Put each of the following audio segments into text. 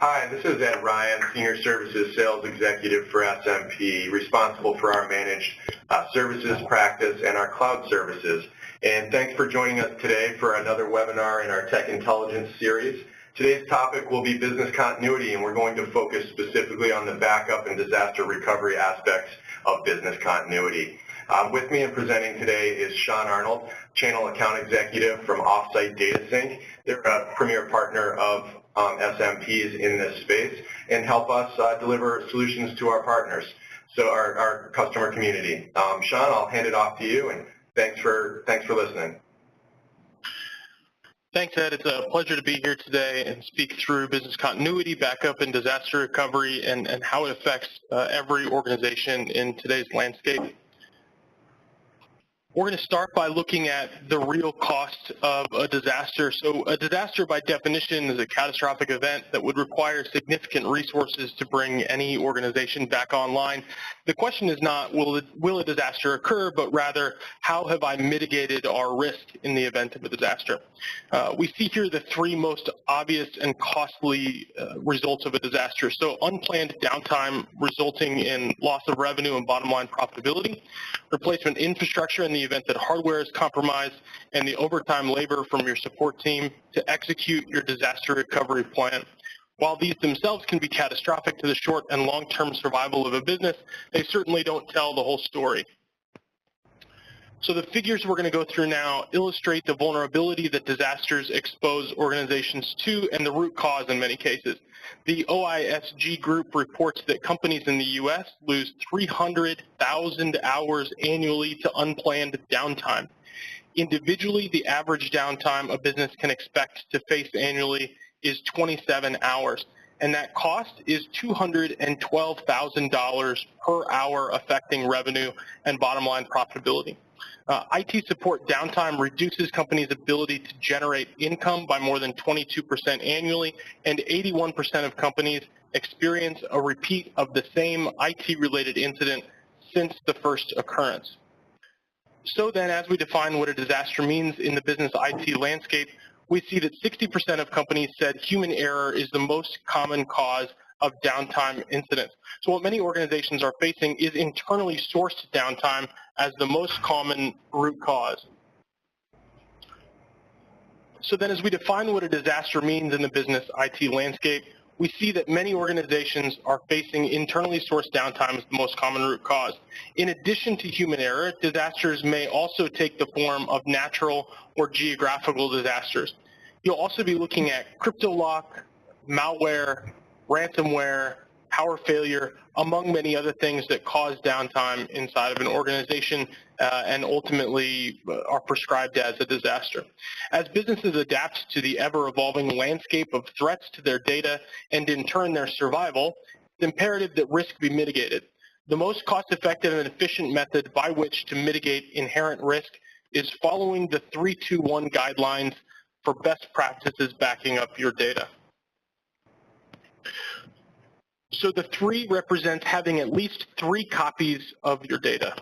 Hi, this is Ed Ryan, Senior Services Sales Executive for SMP, responsible for our managed services practice and our cloud services. And thanks for joining us today for another webinar in our Tech Intelligence series. Today's topic will be business continuity, and we're going to focus specifically on the backup and disaster recovery aspects of business continuity. With me and presenting today is Sean Arnold, Channel Account Executive from Offsite Data Sync. They're a premier partner of SMPs in this space and help us deliver solutions to our partners, so our customer community. Sean, I'll hand it off to you, and thanks for listening. Thanks, Ed. It's a pleasure to be here today and speak through business continuity, backup, and disaster recovery, and how it affects every organization in today's landscape. We're going to start by looking at the real cost of a disaster. So a disaster, by definition, is a catastrophic event that would require significant resources to bring any organization back online. The question is not, will a disaster occur, but rather, how have I mitigated our risk in the event of a disaster? We see here the three most obvious and costly results of a disaster. So unplanned downtime resulting in loss of revenue and bottom line profitability, replacement infrastructure in the event that hardware is compromised, and the overtime labor from your support team to execute your disaster recovery plan. While these themselves can be catastrophic to the short and long-term survival of a business, they certainly don't tell the whole story. So the figures we're going to go through now illustrate the vulnerability that disasters expose organizations to and the root cause in many cases. The OISG group reports that companies in the U.S. lose 300,000 hours annually to unplanned downtime. Individually, the average downtime a business can expect to face annually is 27 hours, and that cost is $212,000 per hour, affecting revenue and bottom line profitability. IT support downtime reduces companies' ability to generate income by more than 22% annually, and 81% of companies experience a repeat of the same IT-related incident since the first occurrence. So then, as we define what a disaster means in the business IT landscape, we see that 60% of companies said human error is the most common cause of downtime incidents. So what many organizations are facing is internally sourced downtime as the most common root cause. So then, as we define what a disaster means in the business IT landscape, we see that many organizations are facing internally sourced downtime as the most common root cause. In addition to human error, disasters may also take the form of natural or geographical disasters. You'll also be looking at crypto lock, malware, ransomware, power failure, among many other things that cause downtime inside of an organization and ultimately are prescribed as a disaster. As businesses adapt to the ever-evolving landscape of threats to their data and in turn their survival, it's imperative that risk be mitigated. The most cost-effective and efficient method by which to mitigate inherent risk is following the 3-2-1 guidelines for best practices backing up your data. So the 3 represents having at least 3 copies of your data.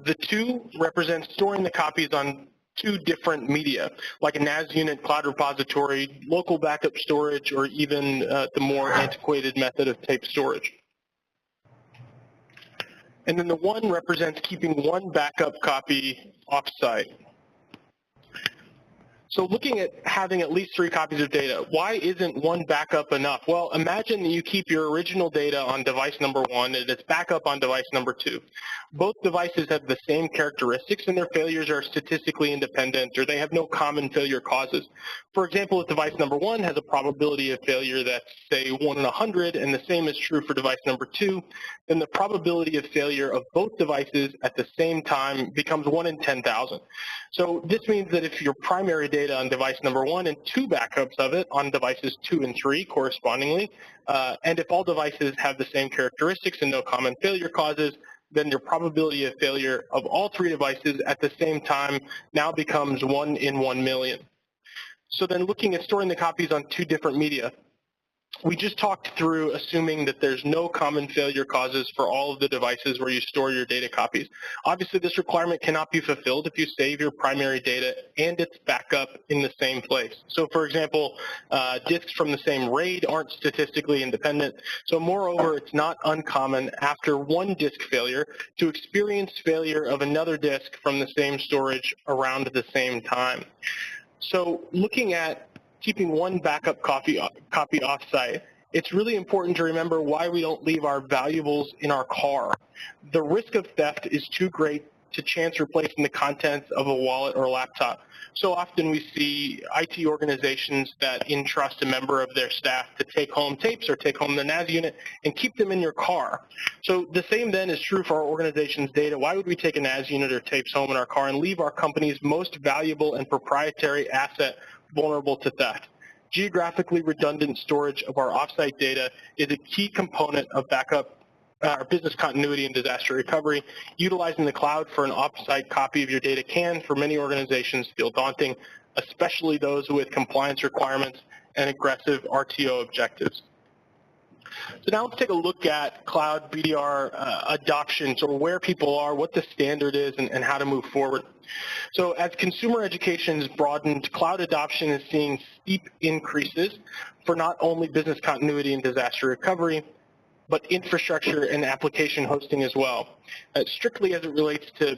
The 2 represents storing the copies on 2 different media, like a NAS unit, cloud repository, local backup storage, or even the more antiquated method of tape storage. And then the 1 represents keeping 1 backup copy offsite. So looking at having at least 3 copies of data, why isn't 1 backup enough? Well, imagine that you keep your original data on device number 1 and it's backup on device number 2. Both devices have the same characteristics and their failures are statistically independent, or they have no common failure causes. For example, if device number 1 has a probability of failure that's, say, 1 in 100, and the same is true for device number 2, then the probability of failure of both devices at the same time becomes 1 in 10,000. So this means that if your primary data on device number 1 and 2 backups of it on devices 2 and 3 correspondingly, and if all devices have the same characteristics and no common failure causes, then your probability of failure of all 3 devices at the same time now becomes 1 in 1 million. So then looking at storing the copies on 2 different media, We just talked through assuming that there's no common failure causes for all of the devices where you store your data copies. Obviously, this requirement cannot be fulfilled if you save your primary data and its backup in the same place. So, for example, disks from the same RAID aren't statistically independent. So, moreover, it's not uncommon after one disk failure to experience failure of another disk from the same storage around the same time. So, looking at keeping one backup copy off-site, it's really important to remember why we don't leave our valuables in our car. The risk of theft is too great to chance replacing the contents of a wallet or a laptop. So often we see IT organizations that entrust a member of their staff to take home tapes or take home the NAS unit and keep them in your car. So the same then is true for our organization's data. Why would we take a NAS unit or tapes home in our car and leave our company's most valuable and proprietary asset vulnerable to theft? Geographically redundant storage of our offsite data is a key component of backup, business continuity and disaster recovery. Utilizing the cloud for an offsite copy of your data can, for many organizations, feel daunting, especially those with compliance requirements and aggressive RTO objectives. So now let's take a look at cloud BDR adoption, so where people are, what the standard is, and how to move forward. So as consumer education has broadened, cloud adoption is seeing steep increases for not only business continuity and disaster recovery, but infrastructure and application hosting as well. Strictly as it relates to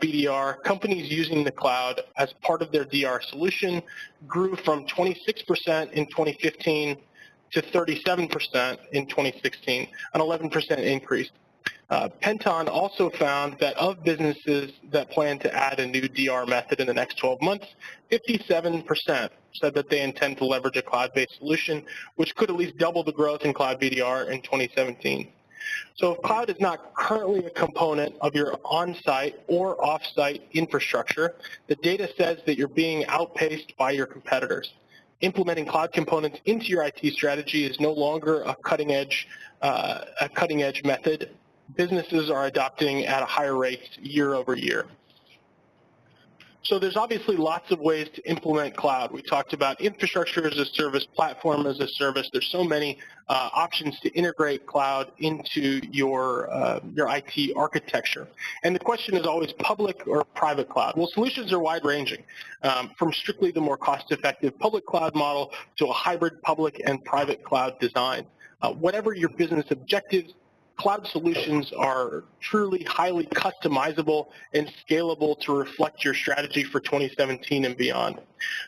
BDR, companies using the cloud as part of their DR solution grew from 26% in 2015 to 37% in 2016, an 11% increase. Penton also found that of businesses that plan to add a new DR method in the next 12 months, 57% said that they intend to leverage a cloud-based solution, which could at least double the growth in cloud BDR in 2017. So if cloud is not currently a component of your on-site or off-site infrastructure, the data says that you're being outpaced by your competitors. Implementing cloud components into your IT strategy is no longer a cutting-edge method. Businesses are adopting at a higher rate year over year. So there's obviously lots of ways to implement cloud. We talked about infrastructure as a service, platform as a service. There's so many options to integrate cloud into your IT architecture. And the question is always public or private cloud. Well, solutions are wide-ranging, from strictly the more cost-effective public cloud model to a hybrid public and private cloud design. Whatever your business objectives, cloud solutions are truly highly customizable and scalable to reflect your strategy for 2017 and beyond.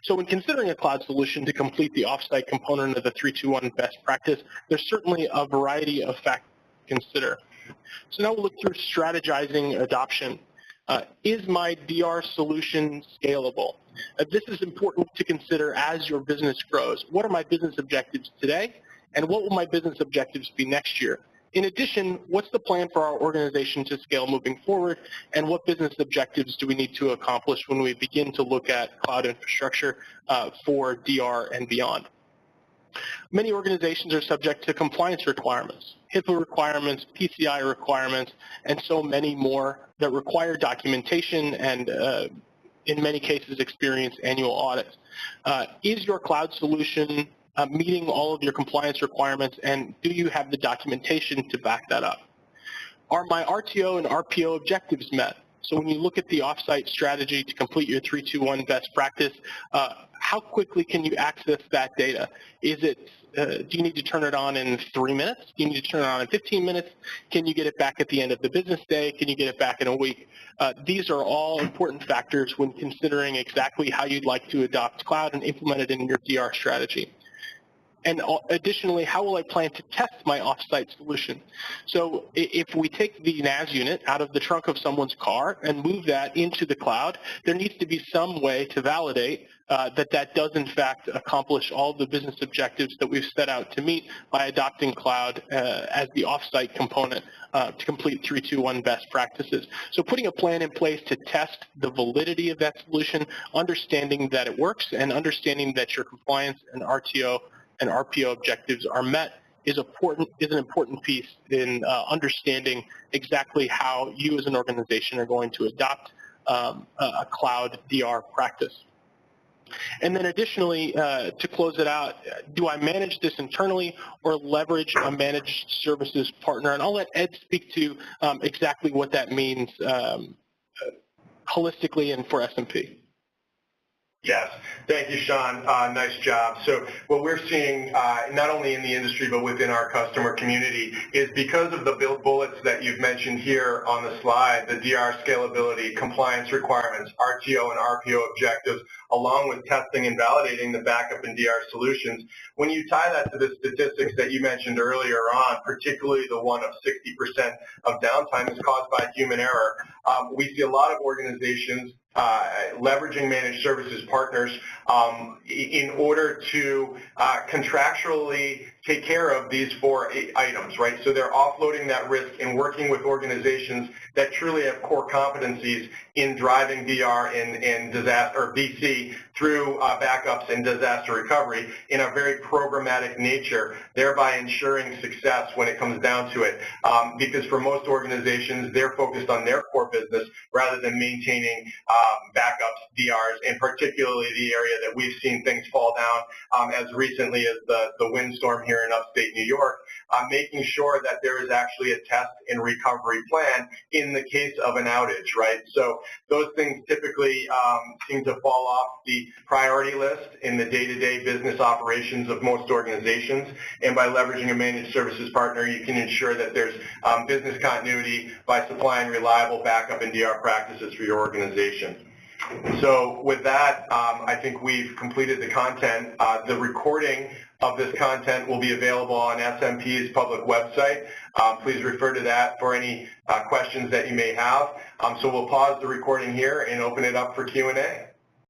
So when considering a cloud solution to complete the offsite component of the 321 best practice, there's certainly a variety of factors to consider. So now we'll look through strategizing adoption. Is my DR solution scalable? This is important to consider as your business grows. What are my business objectives today, and what will my business objectives be next year? In addition, what's the plan for our organization to scale moving forward, and what business objectives do we need to accomplish when we begin to look at cloud infrastructure for DR and beyond? Many organizations are subject to compliance requirements, HIPAA requirements, PCI requirements, and so many more that require documentation and in many cases experience annual audits. Is your cloud solution meeting all of your compliance requirements, and do you have the documentation to back that up? Are my RTO and RPO objectives met? So when you look at the offsite strategy to complete your 321 best practice, how quickly can you access that data? Is it, do you need to turn it on in 3 minutes? Do you need to turn it on in 15 minutes? Can you get it back at the end of the business day? Can you get it back in a week? These are all important factors when considering exactly how you'd like to adopt cloud and implement it in your DR strategy. And additionally, how will I plan to test my offsite solution? So if we take the NAS unit out of the trunk of someone's car and move that into the cloud, there needs to be some way to validate that does in fact accomplish all the business objectives that we've set out to meet by adopting cloud as the offsite component to complete 321 best practices. So putting a plan in place to test the validity of that solution, understanding that it works, and understanding that your compliance and RTO and RPO objectives are met is an important piece in understanding exactly how you as an organization are going to adopt a cloud DR practice. And then additionally, to close it out, do I manage this internally or leverage a managed services partner? And I'll let Ed speak to exactly what that means holistically and for SMP. Yes. Thank you, Sean. Nice job. So what we're seeing, not only in the industry, but within our customer community, is because of the build bullets that you've mentioned here on the slide, the DR scalability, compliance requirements, RTO and RPO objectives, along with testing and validating the backup and DR solutions. When you tie that to the statistics that you mentioned earlier on, particularly the one of 60% of downtime is caused by human error, we see a lot of organizations leveraging managed services partners in order to contractually take care of these 4 items, right? So they're offloading that risk and working with organizations that truly have core competencies in driving DR and disaster or BC through backups and disaster recovery in a very programmatic nature, thereby ensuring success when it comes down to it. Because for most organizations, they're focused on their core business rather than maintaining backups, DRs, and particularly the area that we've seen things fall down as recently as the windstorm here in upstate New York, making sure that there is actually a test and recovery plan in the case of an outage, right? So those things typically seem to fall off the priority list in the day-to-day business operations of most organizations, and by leveraging a managed services partner, you can ensure that there's business continuity by supplying reliable backup and DR practices for your organization. So with that, I think we've completed the content. The recording of this content will be available on SMP's public website. Please refer to that for any questions that you may have. So we'll pause the recording here and open it up for Q&A.